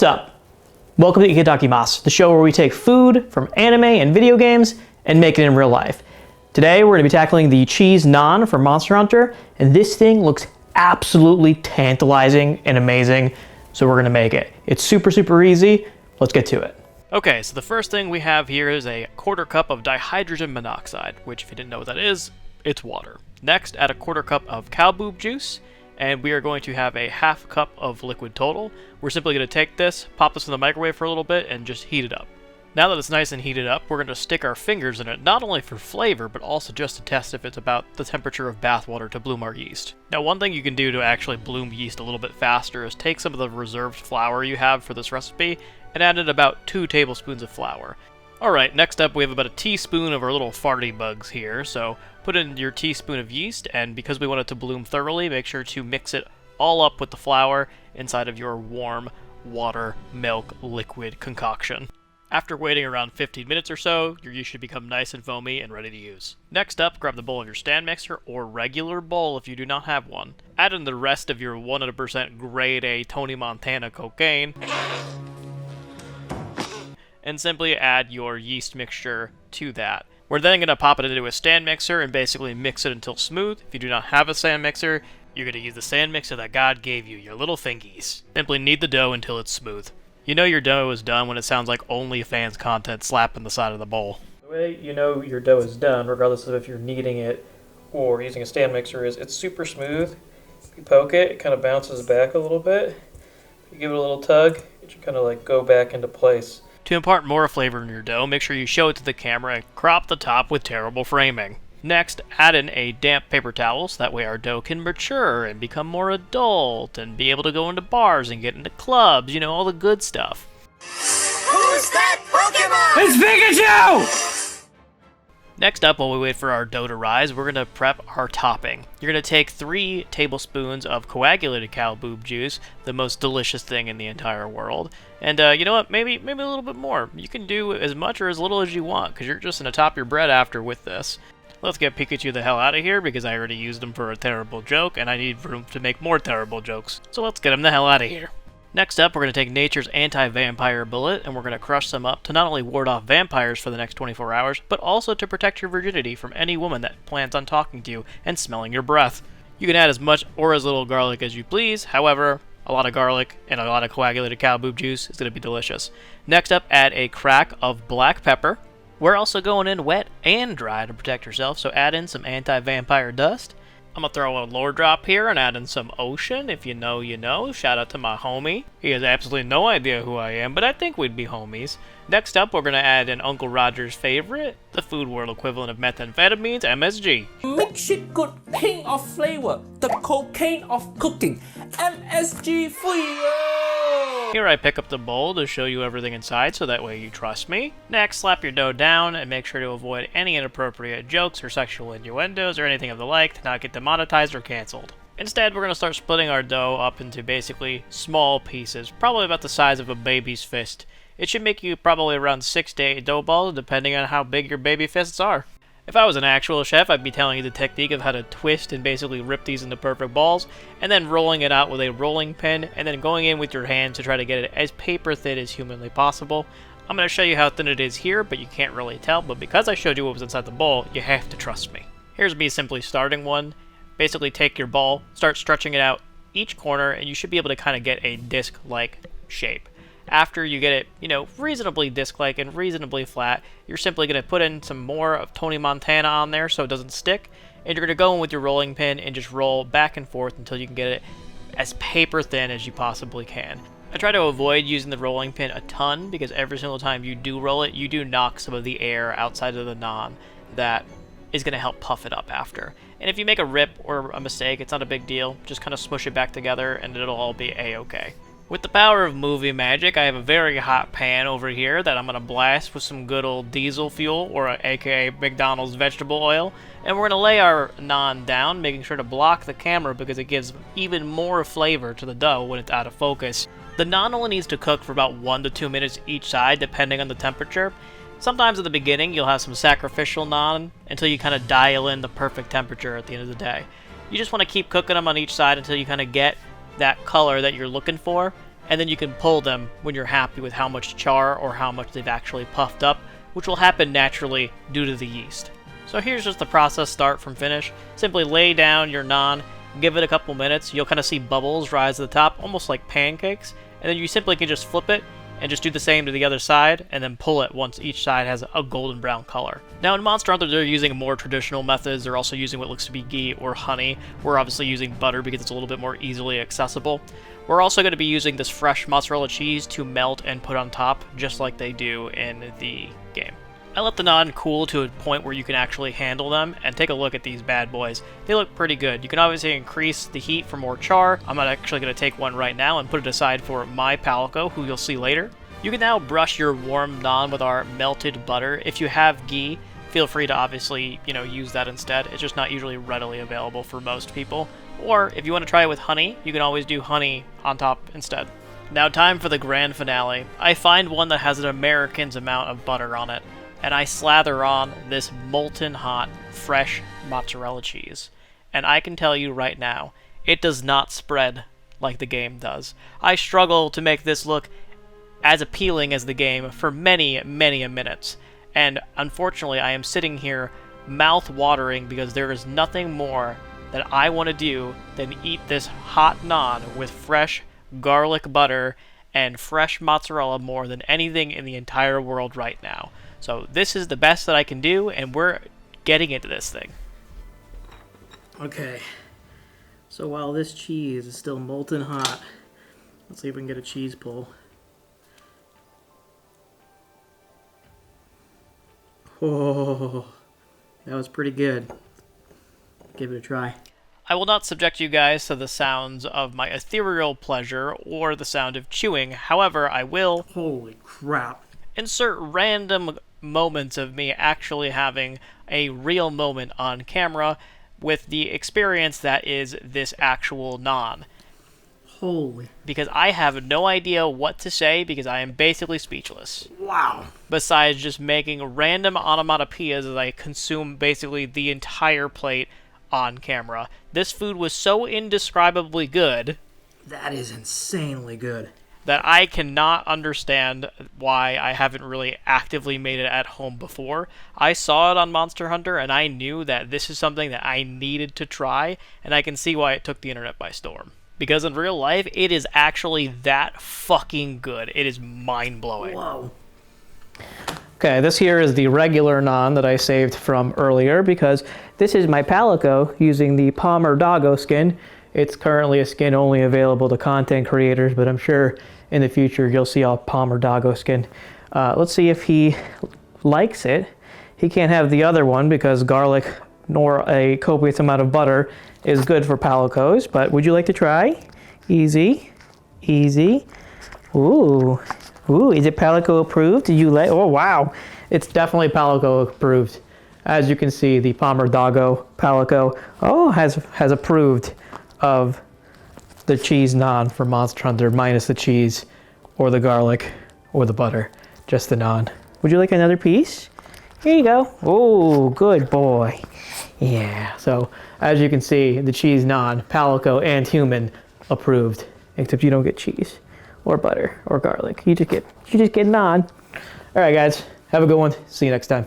up? Welcome to Itadakimasu, the show where we take food from anime and video games and make it in real life. Today we're going to be tackling the cheese naan from Monster Hunter, and this thing looks absolutely tantalizing and amazing, so we're going to make it. It's super easy. Let's get to it. Okay, so the first thing we have here is a quarter cup of dihydrogen monoxide, which if you didn't know what that is, it's water. Next, add a quarter cup of cow boob juice, and we are going to have a half cup of liquid total. We're simply going to take this, pop this in the microwave for a little bit, and just heat it up. Now that it's nice and heated up, we're going to stick our fingers in it, not only for flavor, but also just to test if it's about the temperature of bathwater to bloom our yeast. Now, one thing you can do to actually bloom yeast a little bit faster is take some of the reserved flour you have for this recipe and add in about 2 tablespoons of flour. Alright, next up we have about a teaspoon of our little farty bugs here, so put in your teaspoon of yeast, and because we want it to bloom thoroughly, make sure to mix it all up with the flour inside of your warm water, milk, liquid concoction. After waiting around 15 minutes or so, your yeast should become nice and foamy and ready to use. Next up, grab the bowl of your stand mixer, or regular bowl if you do not have one. Add in the rest of your 100% grade A Tony Montana cocaine, and simply add your yeast mixture to that. We're then going to pop it into a stand mixer and basically mix it until smooth. If you do not have a stand mixer, you're going to use the stand mixer that God gave you, your little fingies. Simply knead the dough until it's smooth. You know your dough is done when it sounds like OnlyFans content slapping the side of the bowl. The way you know your dough is done, regardless of if you're kneading it or using a stand mixer, is it's super smooth. If you poke it, it kind of bounces back a little bit. If you give it a little tug, it should kind of like go back into place. To impart more flavor in your dough, make sure you show it to the camera and crop the top with terrible framing. Next, add in a damp paper towel so that way our dough can mature and become more adult and be able to go into bars and get into clubs, you know, all the good stuff. Who's that Pokemon? It's Pikachu! Next up, while we wait for our dough to rise, we're going to prep our topping. You're going to take 3 tablespoons of coagulated cow boob juice, the most delicious thing in the entire world. And you know what, maybe a little bit more. You can do as much or as little as you want, because you're just going to top your bread after with this. Let's get Pikachu the hell out of here, because I already used him for a terrible joke, and I need room to make more terrible jokes. So let's get him the hell out of here. Next up, we're going to take nature's anti-vampire bullet, and we're going to crush some up to not only ward off vampires for the next 24 hours, but also to protect your virginity from any woman that plans on talking to you and smelling your breath. You can add as much or as little garlic as you please, however, a lot of garlic and a lot of coagulated cow boob juice is going to be delicious. Next up, add a crack of black pepper. We're also going in wet and dry to protect yourself, so add in some anti-vampire dust. I'm going to throw a lore drop here and add in some ocean. If you know, you know. Shout out to my homie. He has absolutely no idea who I am, but I think we'd be homies. Next up, we're going to add in Uncle Roger's favorite, the food world equivalent of methamphetamines, MSG. Mix it good, king of flavor, the cocaine of cooking, MSG free. Here I pick up the bowl to show you everything inside, so that way you trust me. Next, slap your dough down and make sure to avoid any inappropriate jokes or sexual innuendos or anything of the like to not get demonetized or cancelled. Instead, we're going to start splitting our dough up into basically small pieces, probably about the size of a baby's fist. It should make you probably around 6 to 8 dough balls, depending on how big your baby fists are. If I was an actual chef, I'd be telling you the technique of how to twist and basically rip these into perfect balls, and then rolling it out with a rolling pin, and then going in with your hands to try to get it as paper thin as humanly possible. I'm going to show you how thin it is here, but you can't really tell, but because I showed you what was inside the bowl, you have to trust me. Here's me simply starting one. Basically take your ball, start stretching it out each corner, and you should be able to kind of get a disc-like shape. After you get it, you know, reasonably disc-like and reasonably flat, you're simply going to put in some more of Tony Montana on there so it doesn't stick, and you're going to go in with your rolling pin and just roll back and forth until you can get it as paper thin as you possibly can. I try to avoid using the rolling pin a ton because every single time you do roll it, you do knock some of the air outside of the naan that is going to help puff it up after. And if you make a rip or a mistake, it's not a big deal. Just kind of smush it back together and it'll all be a-okay. With the power of movie magic, I have a very hot pan over here that I'm going to blast with some good old diesel fuel, or aka McDonald's vegetable oil, and we're going to lay our naan down, making sure to block the camera because it gives even more flavor to the dough when it's out of focus. The naan only needs to cook for about 1 to 2 minutes each side, depending on the temperature. Sometimes at the beginning, you'll have some sacrificial naan until you kind of dial in the perfect temperature at the end of the day. You just want to keep cooking them on each side until you kind of get that color that you're looking for, and then you can pull them when you're happy with how much char or how much they've actually puffed up, which will happen naturally due to the yeast. So here's just the process start from finish. Simply lay down your naan, give it a couple minutes, you'll kind of see bubbles rise to the top, almost like pancakes, and then you simply can just flip it and just do the same to the other side, and then pull it once each side has a golden brown color. Now in Monster Hunter, they're using more traditional methods. They're also using what looks to be ghee or honey. We're obviously using butter because it's a little bit more easily accessible. We're also going to be using this fresh mozzarella cheese to melt and put on top, just like they do in the game. I let the naan cool to a point where you can actually handle them, and take a look at these bad boys. They look pretty good. You can obviously increase the heat for more char. I'm actually going to take one right now and put it aside for my Palico, who you'll see later. You can now brush your warm naan with our melted butter. If you have ghee, feel free to obviously, use that instead. It's just not usually readily available for most people. Or if you want to try it with honey, you can always do honey on top instead. Now time for the grand finale. I find one that has an American's amount of butter on it, and I slather on this molten hot, fresh mozzarella cheese. And I can tell you right now, it does not spread like the game does. I struggle to make this look as appealing as the game for many, many minutes. And unfortunately, I am sitting here mouth-watering because there is nothing more that I want to do than eat this hot naan with fresh garlic butter and fresh mozzarella more than anything in the entire world right now. So this is the best that I can do, and we're getting into this thing. Okay, so while this cheese is still molten hot, let's see if we can get a cheese pull. Oh, that was pretty good. Give it a try. I will not subject you guys to the sounds of my ethereal pleasure or the sound of chewing. However, I will... Holy crap. Insert random moments of me actually having a real moment on camera with the experience that is this actual naan. Holy. Because I have no idea what to say because I am basically speechless. Wow. Besides just making random onomatopoeias as I consume basically the entire plate on camera. This food was so indescribably good. That is insanely good. That I cannot understand why I haven't really actively made it at home before. I saw it on Monster Hunter, and I knew that this is something that I needed to try, and I can see why it took the internet by storm. Because in real life, it is actually that fucking good. It is mind-blowing. Whoa. Okay, this here is the regular naan that I saved from earlier, because this is my Palico using the Palmer Doggo skin. It's currently a skin only available to content creators, but I'm sure in the future you'll see a Palmer Doggo skin. Let's see if he likes it. He can't have the other one because garlic nor a copious amount of butter is good for Palicos, but would you like to try? Easy, easy. Ooh, ooh, is it Palico approved? Did you like, oh wow, it's definitely Palico approved. As you can see, the Palmer Doggo Palico, has approved of the cheese naan for Monster Hunter, minus the cheese, or the garlic, or the butter, just the naan. Would you like another piece? Here you go. Oh, good boy. Yeah, so as you can see, the cheese naan, Palico and human approved, except you don't get cheese, or butter, or garlic. You just get naan. All right, guys, have a good one. See you next time.